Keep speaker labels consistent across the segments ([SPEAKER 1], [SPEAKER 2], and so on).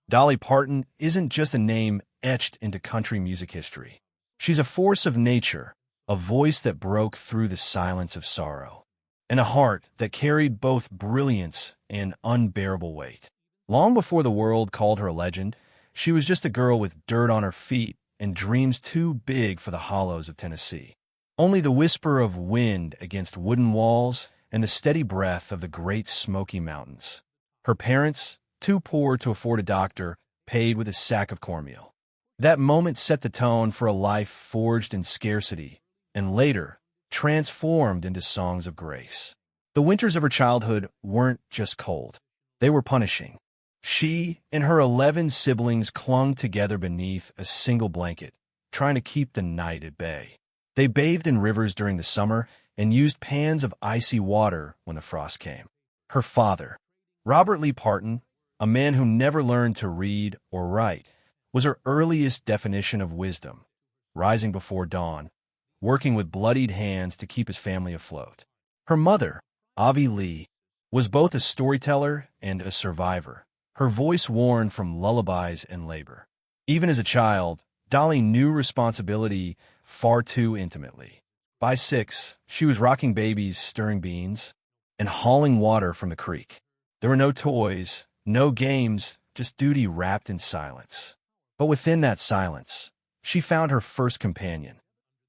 [SPEAKER 1] Dolly Parton isn't just a name etched into country music history. She's a force of nature, a voice that broke through the silence of sorrow, and a heart that carried both brilliance and unbearable weight. Long before the world called her a legend, she was just a girl with dirt on her feet and dreams too big for the hollows of Tennessee. Only the whisper of wind against wooden walls and the steady breath of the Great Smoky Mountains. Her parents, too poor to afford a doctor, paid with a sack of cornmeal. That moment set the tone for a life forged in scarcity, and later, transformed into songs of grace. The winters of her childhood weren't just cold. They were punishing. She and her 11 siblings clung together beneath a single blanket, trying to keep the night at bay. They bathed in rivers during the summer and used pans of icy water when the frost came. Her father, Robert Lee Parton, a man who never learned to read or write, was her earliest definition of wisdom, rising before dawn, working with bloodied hands to keep his family afloat. Her mother, Avi Lee, was both a storyteller and a survivor, her voice worn from lullabies and labor. Even as a child, Dolly knew responsibility far too intimately. By 6, she was rocking babies, stirring beans, and hauling water from the creek. There were no toys, no games, just duty wrapped in silence. But within that silence, she found her first companion,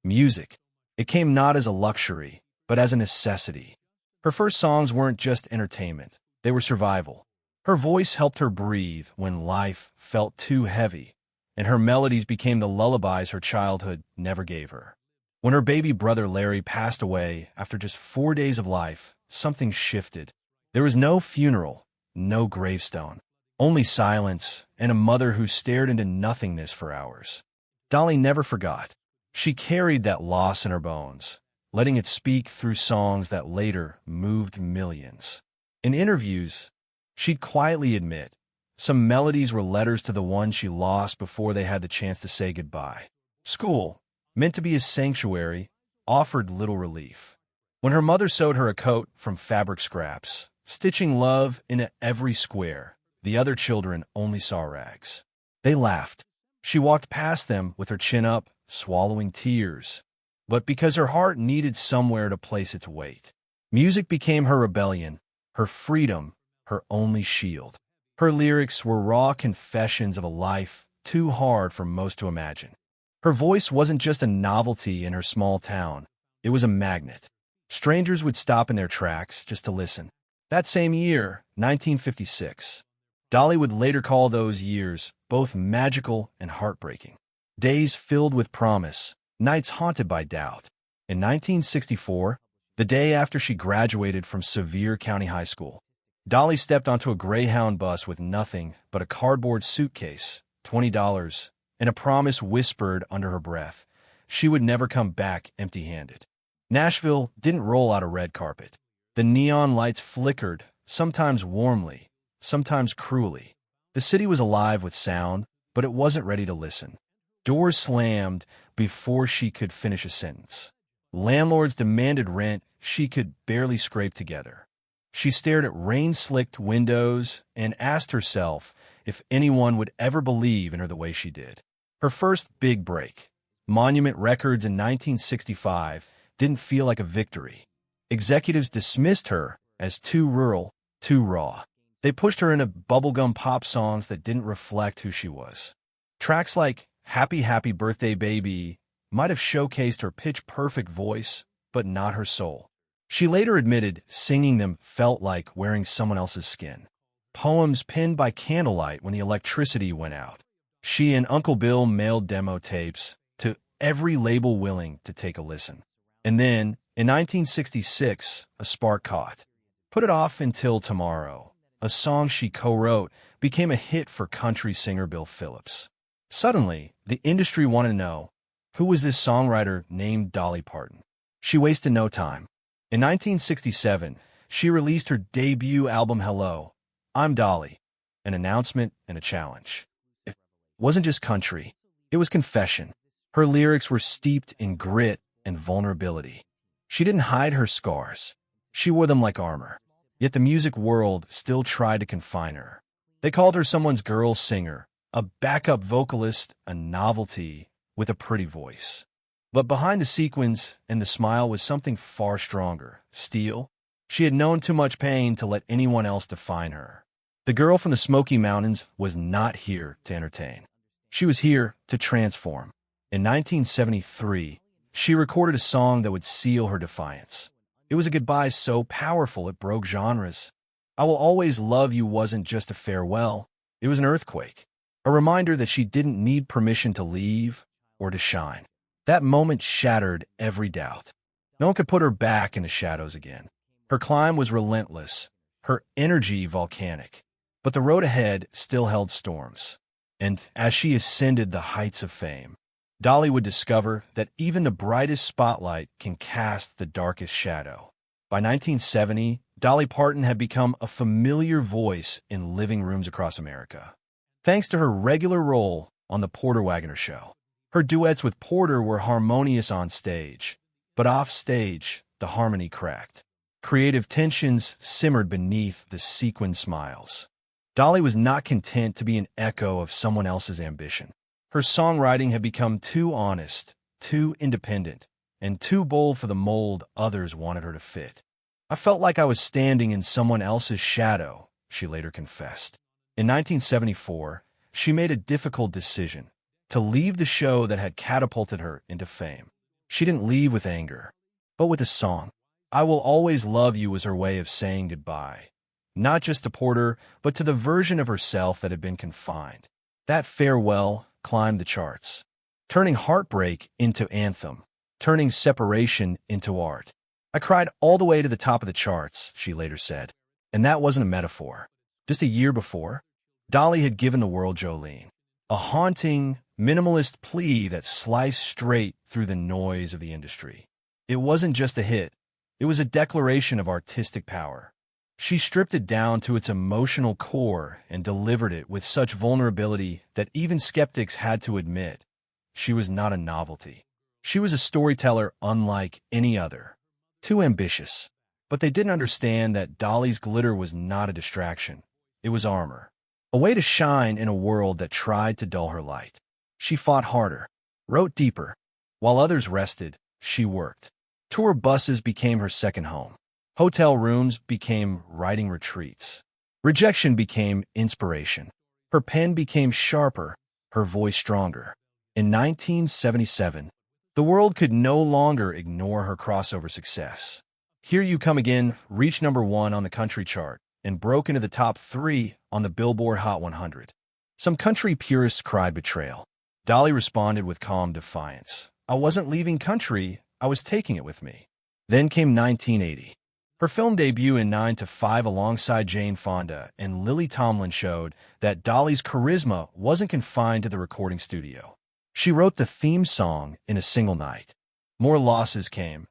[SPEAKER 1] music. It came not as a luxury, but as a necessity. Her first songs weren't just entertainment, they were survival. Her voice helped her breathe when life felt too heavy, and her melodies became the lullabies her childhood never gave her. When her baby brother Larry passed away after just 4 days of life, something shifted. There was no funeral, no gravestone, only silence and a mother who stared into nothingness for hours. Dolly never forgot. She carried that loss in her bones, letting it speak through songs that later moved millions. In interviews, she'd quietly admit some melodies were letters to the ones she lost before they had the chance to say goodbye. School, meant to be a sanctuary, offered little relief. When her mother sewed her a coat from fabric scraps, stitching love into every square, the other children only saw rags. They laughed. She walked past them with her chin up, swallowing tears. But because her heart needed somewhere to place its weight, music became her rebellion, her freedom, her only shield. Her lyrics were raw confessions of a life too hard for most to imagine. Her voice wasn't just a novelty in her small town. It was a magnet. Strangers would stop in their tracks just to listen. That same year, 1956, Dolly would later call those years both magical and heartbreaking. Days filled with promise, nights haunted by doubt. In 1964, the day after she graduated from Sevier County High School, Dolly stepped onto a Greyhound bus with nothing but a cardboard suitcase, $20, and a promise whispered under her breath. She would never come back empty-handed. Nashville didn't roll out a red carpet. The neon lights flickered, sometimes warmly, sometimes cruelly. The city was alive with sound, but it wasn't ready to listen. Doors slammed before she could finish a sentence. Landlords demanded rent she could barely scrape together. She stared at rain-slicked windows and asked herself if anyone would ever believe in her the way she did. Her first big break, Monument Records in 1965, didn't feel like a victory. Executives dismissed her as too rural, too raw. They pushed her into bubblegum pop songs that didn't reflect who she was. Tracks like Happy Happy Birthday Baby might have showcased her pitch-perfect voice, but not her soul. She later admitted singing them felt like wearing someone else's skin. Poems penned by candlelight when the electricity went out. She and Uncle Bill mailed demo tapes to every label willing to take a listen. And then, in 1966, a spark caught. Put It Off Until Tomorrow, a song she co-wrote, became a hit for country singer Bill Phillips. Suddenly, the industry wanted to know, who was this songwriter named Dolly Parton? She wasted no time. In 1967, she released her debut album Hello, I'm Dolly, an announcement and a challenge. It wasn't just country, it was confession. Her lyrics were steeped in grit and vulnerability. She didn't hide her scars. She wore them like armor. Yet the music world still tried to confine her. They called her someone's girl singer, a backup vocalist, a novelty with a pretty voice. But behind the sequins and the smile was something far stronger, steel. She had known too much pain to let anyone else define her. The girl from the Smoky Mountains was not here to entertain. She was here to transform. In 1973, she recorded a song that would seal her defiance. It was a goodbye so powerful it broke genres. I Will Always Love You wasn't just a farewell, it was an earthquake, a reminder that she didn't need permission to leave or to shine. That moment shattered every doubt. No one could put her back in the shadows again. Her climb was relentless, her energy volcanic. But the road ahead still held storms. And as she ascended the heights of fame, Dolly would discover that even the brightest spotlight can cast the darkest shadow. By 1970, Dolly Parton had become a familiar voice in living rooms across America, thanks to her regular role on The Porter Wagoner Show. Her duets with Porter were harmonious on stage, but off stage, the harmony cracked. Creative tensions simmered beneath the sequined smiles. Dolly was not content to be an echo of someone else's ambition. Her songwriting had become too honest, too independent, and too bold for the mold others wanted her to fit. I felt like I was standing in someone else's shadow, she later confessed. In 1974, she made a difficult decision to leave the show that had catapulted her into fame. She didn't leave with anger, but with a song. I Will Always Love You was her way of saying goodbye, not just to Porter, but to the version of herself that had been confined. That farewell climbed the charts, turning heartbreak into anthem, turning separation into art. I cried all the way to the top of the charts, she later said. And that wasn't a metaphor. Just a year before, Dolly had given the world Jolene, a haunting, minimalist plea that sliced straight through the noise of the industry. It wasn't just a hit. It was a declaration of artistic power. She stripped it down to its emotional core and delivered it with such vulnerability that even skeptics had to admit she was not a novelty. She was a storyteller unlike any other. Too ambitious. But they didn't understand that Dolly's glitter was not a distraction. It was armor. A way to shine in a world that tried to dull her light. She fought harder, wrote deeper. While others rested, she worked. Tour buses became her second home. Hotel rooms became writing retreats. Rejection became inspiration. Her pen became sharper, her voice stronger. In 1977, the world could no longer ignore her crossover success. Here You Come Again reached #1 on the country chart and broke into the top 3 on the Billboard Hot 100. Some country purists cried betrayal. Dolly responded with calm defiance. I wasn't leaving country, I was taking it with me. Then came 1980. Her film debut in 9 to 5 alongside Jane Fonda and Lily Tomlin showed that Dolly's charisma wasn't confined to the recording studio. She wrote the theme song in a single night. More losses came,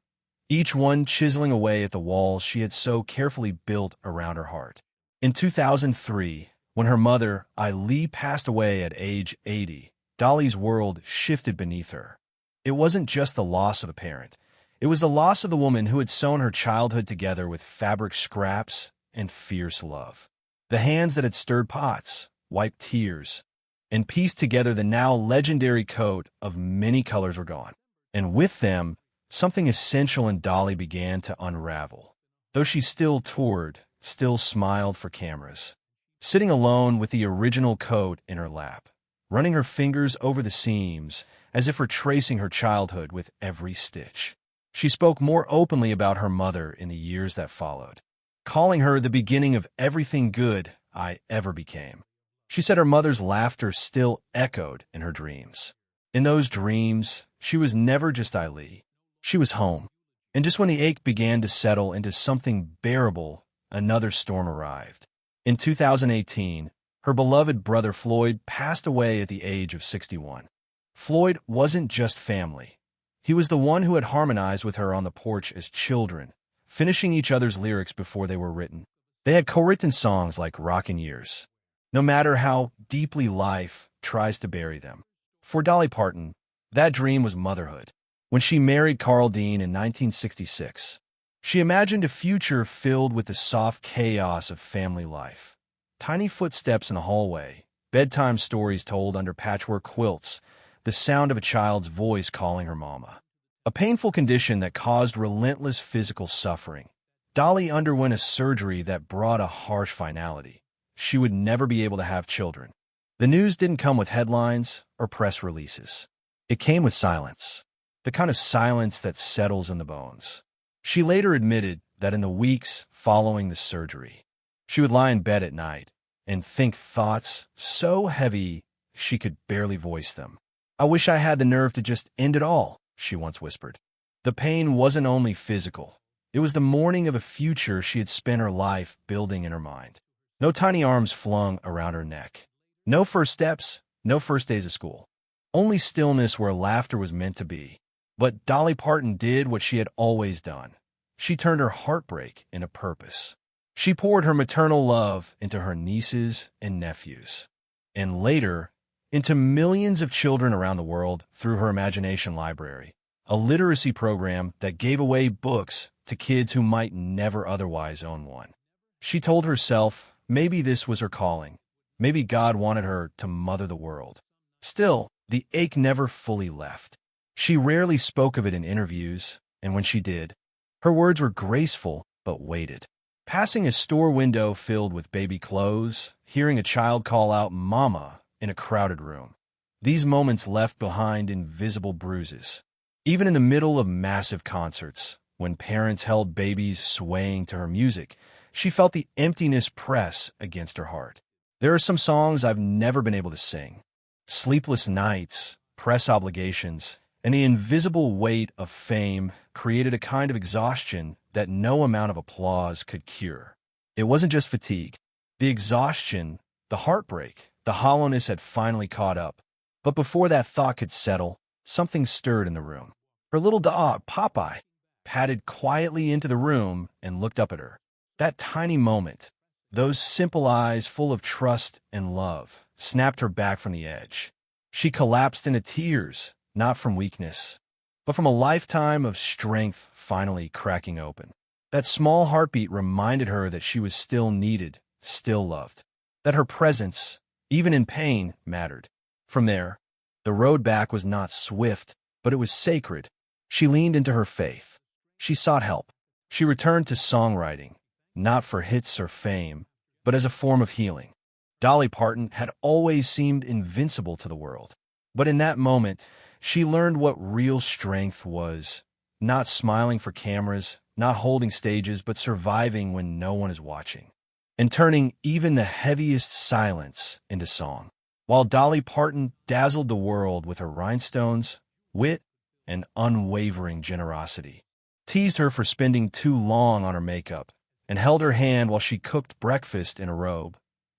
[SPEAKER 1] each one chiseling away at the walls she had so carefully built around her heart. In 2003, when her mother, Eileen, passed away at age 80, Dolly's world shifted beneath her. It wasn't just the loss of a parent. It was the loss of the woman who had sewn her childhood together with fabric scraps and fierce love. The hands that had stirred pots, wiped tears, and pieced together the now legendary coat of many colors were gone. And with them, something essential in Dolly began to unravel. Though she still toured, still smiled for cameras, sitting alone with the original coat in her lap, running her fingers over the seams as if retracing her childhood with every stitch. She spoke more openly about her mother in the years that followed, calling her the beginning of everything good I ever became. She said her mother's laughter still echoed in her dreams. In those dreams, she was never just Eileen. She was home. And just when the ache began to settle into something bearable, another storm arrived. In 2018, her beloved brother Floyd passed away at the age of 61. Floyd wasn't just family. He was the one who had harmonized with her on the porch as children, finishing each other's lyrics before they were written. They had co-written songs like Rockin' Years, no matter how deeply life tries to bury them. For Dolly Parton, that dream was motherhood. When she married Carl Dean in 1966, she imagined a future filled with the soft chaos of family life. Tiny footsteps in the hallway, bedtime stories told under patchwork quilts, the sound of a child's voice calling her mama. A painful condition that caused relentless physical suffering. Dolly underwent a surgery that brought a harsh finality. She would never be able to have children. The news didn't come with headlines or press releases. It came with silence, the kind of silence that settles in the bones. She later admitted that in the weeks following the surgery, she would lie in bed at night and think thoughts so heavy she could barely voice them. "I wish I had the nerve to just end it all," she once whispered. The pain wasn't only physical. It was the mourning of a future she had spent her life building in her mind. No tiny arms flung around her neck. No first steps, no first days of school. Only stillness where laughter was meant to be. But Dolly Parton did what she had always done. She turned her heartbreak into purpose. She poured her maternal love into her nieces and nephews, and later, into millions of children around the world through her Imagination Library, a literacy program that gave away books to kids who might never otherwise own one. She told herself maybe this was her calling. Maybe God wanted her to mother the world. Still, the ache never fully left. She rarely spoke of it in interviews, and when she did, her words were graceful but weighted. Passing a store window filled with baby clothes, hearing a child call out "Mama" in a crowded room. These moments left behind invisible bruises. Even in the middle of massive concerts, when parents held babies swaying to her music, she felt the emptiness press against her heart. There are some songs I've never been able to sing. Sleepless nights, press obligations, and the invisible weight of fame created a kind of exhaustion that no amount of applause could cure. It wasn't just fatigue. The exhaustion, the heartbreak, the hollowness had finally caught up. But before that thought could settle, something stirred in the room. Her little dog, Popeye, padded quietly into the room and looked up at her. That tiny moment, those simple eyes full of trust and love, snapped her back from the edge. She collapsed into tears, not from weakness, but from a lifetime of strength finally cracking open. That small heartbeat reminded her that she was still needed, still loved, that her presence, even in pain, mattered. From there, the road back was not swift, but it was sacred. She leaned into her faith. She sought help. She returned to songwriting, not for hits or fame, but as a form of healing. Dolly Parton had always seemed invincible to the world, but in that moment, she learned what real strength was. Not smiling for cameras, not holding stages, but surviving when no one is watching, and turning even the heaviest silence into song. While Dolly Parton dazzled the world with her rhinestones, wit, and unwavering generosity, teased her for spending too long on her makeup, and held her hand while she cooked breakfast in a robe,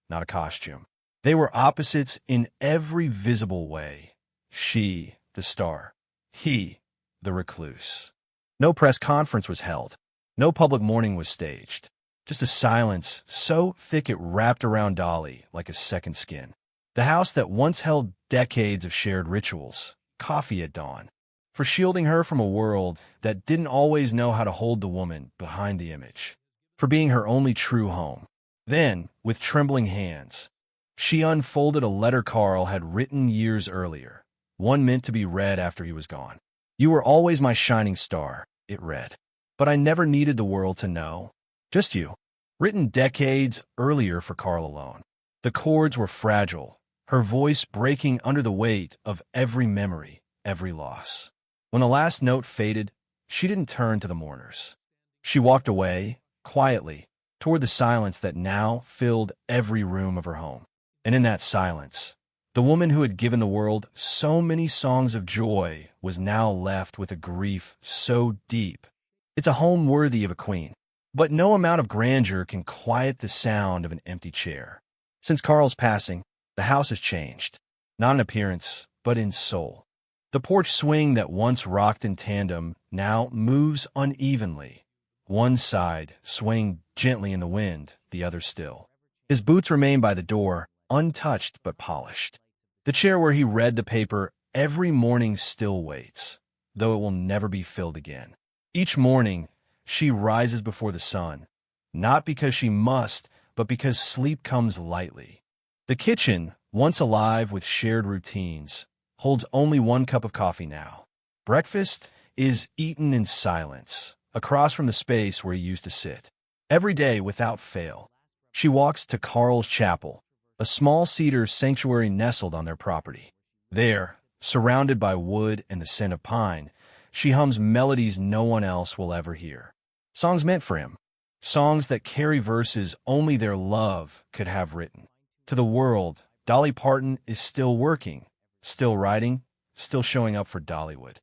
[SPEAKER 1] not a costume. They were opposites in every visible way. She, the star. He, the recluse. No press conference was held. No public mourning was staged. Just a silence so thick it wrapped around Dolly like a second skin. The house that once held decades of shared rituals, coffee at dawn, for shielding her from a world that didn't always know how to hold the woman behind the image, for being her only true home. Then, with trembling hands, she unfolded a letter Carl had written years earlier, one meant to be read after he was gone. "You were always my shining star," it read. "But I never needed the world to know. Just you." Written decades earlier for Carl alone. The chords were fragile, her voice breaking under the weight of every memory, every loss. When the last note faded, she didn't turn to the mourners. She walked away, quietly, toward the silence that now filled every room of her home. And in that silence, the woman who had given the world so many songs of joy was now left with a grief so deep. It's a home worthy of a queen. But no amount of grandeur can quiet the sound of an empty chair. Since Carl's passing, the house has changed, not in appearance, but in soul. The porch swing that once rocked in tandem now moves unevenly, one side swaying gently in the wind, the other still. His boots remain by the door, untouched but polished. The chair where he read the paper every morning still waits, though it will never be filled again. Each morning, she rises before the sun, not because she must, but because sleep comes lightly. The kitchen, once alive with shared routines, holds only one cup of coffee now. Breakfast is eaten in silence, across from the space where he used to sit. Every day, without fail, she walks to Carl's Chapel, a small cedar sanctuary nestled on their property. There, surrounded by wood and the scent of pine, she hums melodies no one else will ever hear. Songs meant for him. Songs that carry verses only their love could have written. To the world, Dolly Parton is still working, still writing, still showing up for Dollywood.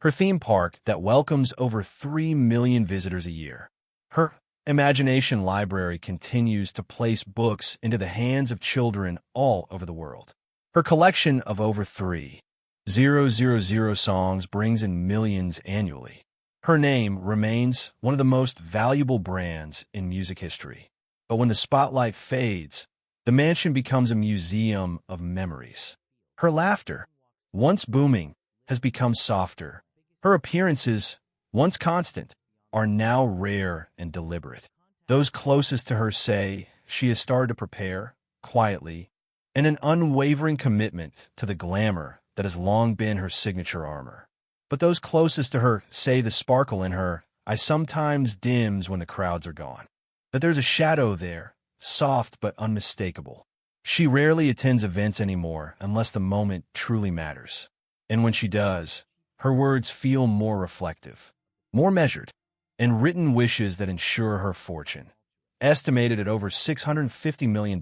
[SPEAKER 1] Her theme park that welcomes over 3 million visitors a year. Her imagination library continues to place books into the hands of children all over the world. Her collection of over 3,000 songs brings in millions annually. Her name remains one of the most valuable brands in music history. But when the spotlight fades, the mansion becomes a museum of memories. Her laughter, once booming, has become softer. Her appearances, once constant, are now rare and deliberate. Those closest to her say she has started to prepare, quietly, in an unwavering commitment to the glamour that has long been her signature armor. But those closest to her say the sparkle in her, I sometimes dims when the crowds are gone. That there's a shadow there, soft but unmistakable. She rarely attends events anymore unless the moment truly matters. And when she does, her words feel more reflective, more measured, and written wishes that ensure her fortune, estimated at over $650 million,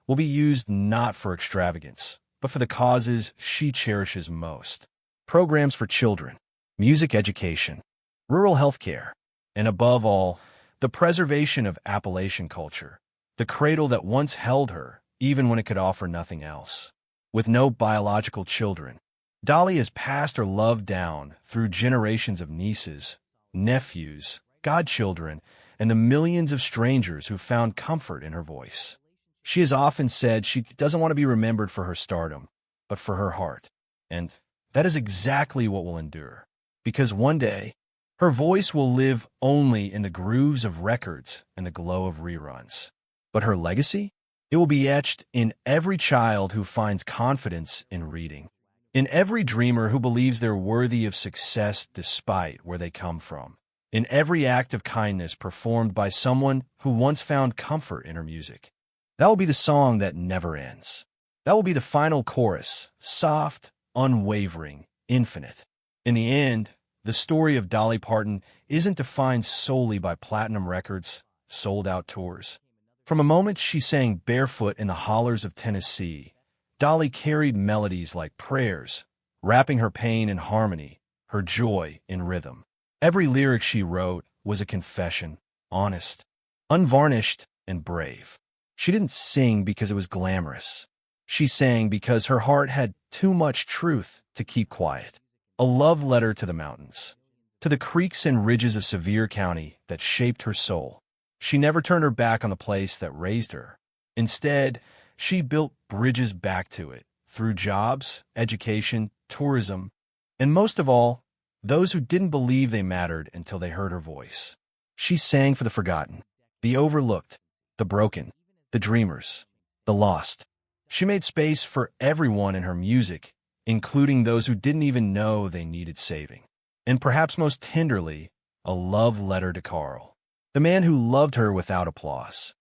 [SPEAKER 1] will be used not for extravagance, but for the causes she cherishes most. Programs for children, music education, rural health care, and above all, the preservation of Appalachian culture, the cradle that once held her, even when it could offer nothing else. With no biological children, Dolly has passed her love down through generations of nieces, nephews, godchildren, and the millions of strangers who found comfort in her voice. She has often said she doesn't want to be remembered for her stardom, but for her heart. And that is exactly what will endure. Because one day, her voice will live only in the grooves of records and the glow of reruns. But her legacy? It will be etched in every child who finds confidence in reading, in every dreamer who believes they're worthy of success despite where they come from, in every act of kindness performed by someone who once found comfort in her music. That will be the song that never ends. That will be the final chorus, soft, unwavering, infinite. In the end, the story of Dolly Parton isn't defined solely by platinum records, sold-out tours. From a moment she sang barefoot in the hollers of Tennessee, Dolly carried melodies like prayers, wrapping her pain in harmony, her joy in rhythm. Every lyric she wrote was a confession, honest, unvarnished, and brave. She didn't sing because it was glamorous. She sang because her heart had too much truth to keep quiet. A love letter to the mountains, to the creeks and ridges of Sevier County that shaped her soul. She never turned her back on the place that raised her. Instead, she built bridges back to it, through jobs, education, tourism, and most of all, those who didn't believe they mattered until they heard her voice. She sang for the forgotten, the overlooked, the broken, the dreamers, the lost. She made space for everyone in her music, including those who didn't even know they needed saving. And perhaps most tenderly, a love letter to Carl, the man who loved her without applause,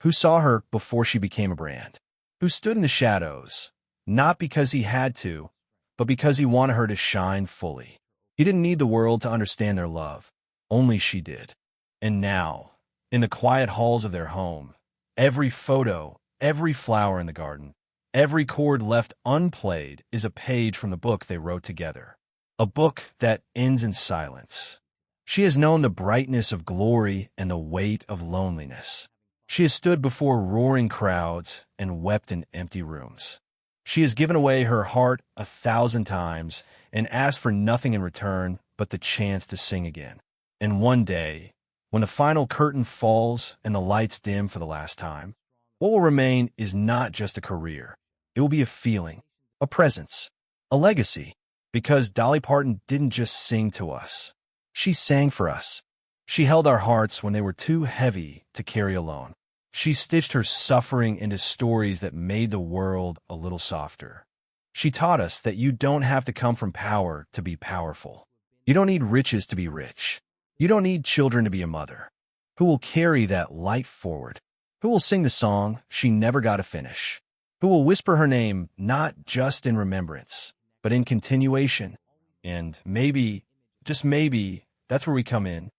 [SPEAKER 1] who saw her before she became a brand, who stood in the shadows, not because he had to, but because he wanted her to shine fully. He didn't need the world to understand their love. Only she did. And now, in the quiet halls of their home, every photo, every flower in the garden, every chord left unplayed is a page from the book they wrote together. A book that ends in silence. She has known the brightness of glory and the weight of loneliness. She has stood before roaring crowds and wept in empty rooms. She has given away her heart 1,000 times and asked for nothing in return but the chance to sing again. And one day, when the final curtain falls and the lights dim for the last time, what will remain is not just a career. It will be a feeling, a presence, a legacy. Because Dolly Parton didn't just sing to us. She sang for us. She held our hearts when they were too heavy to carry alone. She stitched her suffering into stories that made the world a little softer. She taught us that you don't have to come from power to be powerful. You don't need riches to be rich. You don't need children to be a mother. Who will carry that light forward? Who will sing the song she never got to finish? Who will whisper her name not just in remembrance, but in continuation? And maybe, just maybe, that's where we come in.